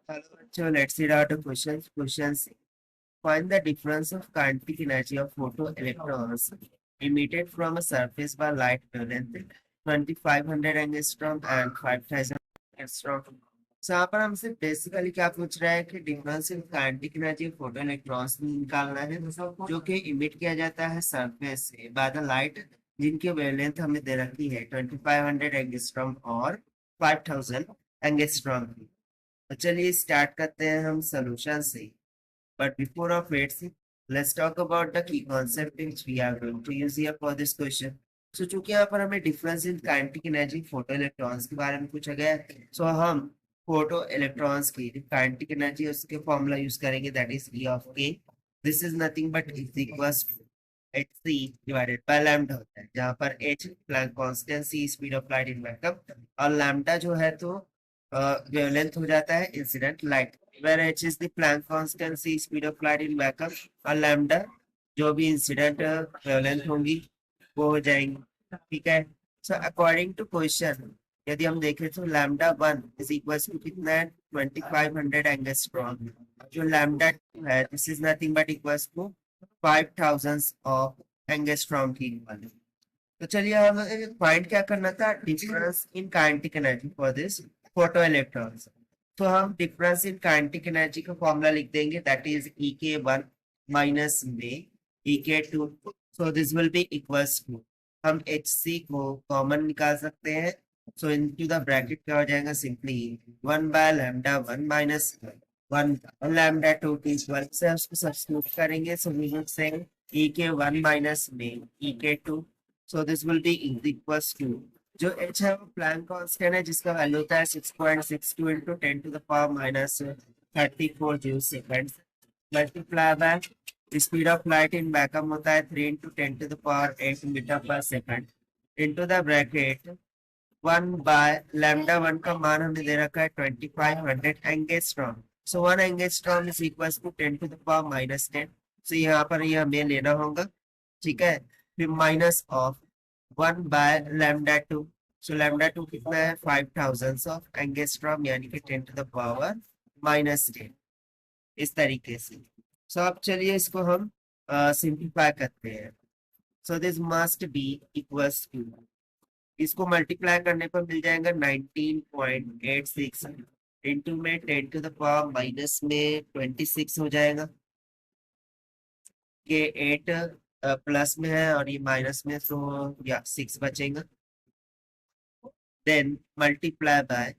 Hello, bachcho, let's read out the questions. Question C. Find the difference of kinetic energy of photoelectrons emitted from a surface by light wavelength 2500 angstrom and 5000 angstrom. So यहाँ पर हमसे basically क्या पूछ रहा है कि difference in kinetic energy photo electrons निकालना है जो कि इमिट किया जाता है सरफेस से बाय द लाइट जिनकी वेवलेंथ हमें दे रखी है 2500 एंगस्ट्रॉम और 5000 एंगस्ट्रॉम की। तो चलिए स्टार्ट करते हैं हम सोल्यूशन से। But before of it, let's talk about the key concept which we are going to use here for this question. So चूंकि यहाँ पर हमें difference in kinetic energy photo electrons के बारे में पूछा गया है, सो हम फोटो इलेक्ट्रॉन्स की काइनेटिक एनर्जी उसके फॉर्मूला यूज करेंगे, that is E of K. This is nothing but is equals to hc divided by lambda होता है, जहाँ पर h Planck constant, c speed of light in vacuum और lambda जो है तो वेवलेंथ हो जाता है incident light, where h is the Planck constant, c speed of light in vacuum और lambda जो भी इंसिडेंट वेवलेंथ होंगी वो हो जाएंगी। ठीक है, सो अकॉर्डिंग टू क्वेश्चन यदि हम देखें तो लैम्डा 1 इज इक्वल टू कितना है 2500 एंगस्ट्रॉम, जो लैम्डा 2 है this is nothing but equals to 5000 of angstrom की इक्वल। तो चलिए हमें फाइंड क्या करना था, difference in kinetic energy for this photo electrons. तो हम डिफरेंस इन काइनेटिक एनर्जी का फॉर्मूला लिख देंगे, दैट इज Ek1 माइनस में Ek2, so this will be equals to, हम Hc को कॉमन निकाल सकते हैं, सो इनटू द ब्रैकेट क्या हो जाएगा simply 1 by lambda 1 minus 1 lambda 2 की इक्वल से उसको सब्स्टिट्यूट करेंगे, so we will say Ek1 minus में Ek2, so this will be equals to, जो h है वो प्लैंक कांस्टेंट है जिसका वैल्यू होता है 6.62 into 10 to the power minus 34 joule second, multiply by speed of light in vacuum होता है 3 into 10 to the power 8 meter पर second into the bracket 1 by lambda 1 का मान हमें दे रखा है 2500 angstrom, so 1 angstrom is equal to 10 to the power minus 10, सो यहाँ पर ये हमें लेना होगा। ठीक है, फिर minus of 1 by lambda 2, so lambda 2 कितना है 5000 ऑफ एंगस्ट्रॉम यानी कि 10 टू द पावर माइनस 10, इस तरीके से। सो अब चलिए इसको हम सिंप्लीफाई करते हैं, so this must be equals to, इसको मल्टीप्लाई करने पर मिल जाएगा 19.86 इंटू में 10 टू द पावर माइनस में 26 हो जाएगा, के 8 प्लस में है और ये माइनस में, तो या 6 बचेगा, देन मल्टीप्लाई बाय,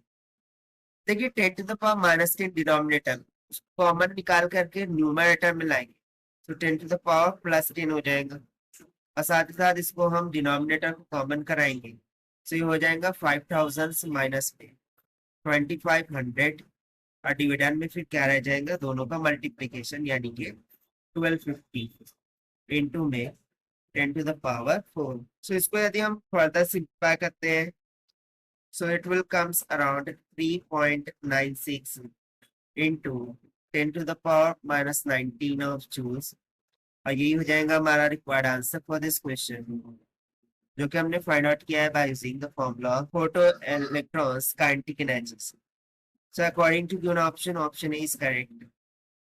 देखिए 10 to the power minus 10 denominator common निकाल करके न्यूमरेटर में लाएंगे, तो 10 टू द पावर प्लस 10 हो जाएगा और साथ ही साथ इसको हम डिनोमिनेटर को कॉमन कराएंगे, तो ये हो जाएगा 5000 माइनस 2500 और डिविडेंड में फिर क्या रह जाएगा दोनों का मल्टीप्लीकेशन यानी कि 1250 इंटू में 10 टू द पावर 4, सो इसको यदि हम फर्दर सिंप्लीफाई करते हैं, so it will comes around 3.96 into 10 to the power minus 19 of joules और यही हो जाएगा हमारा required answer for this question, जो कि हमने फाइंड आउट किया है by using the formula of photo electrons kinetic energy. So according to given option A is correct.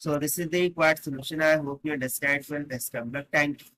So this is the required solution. I hope you understand. Well, best of luck. Thank you.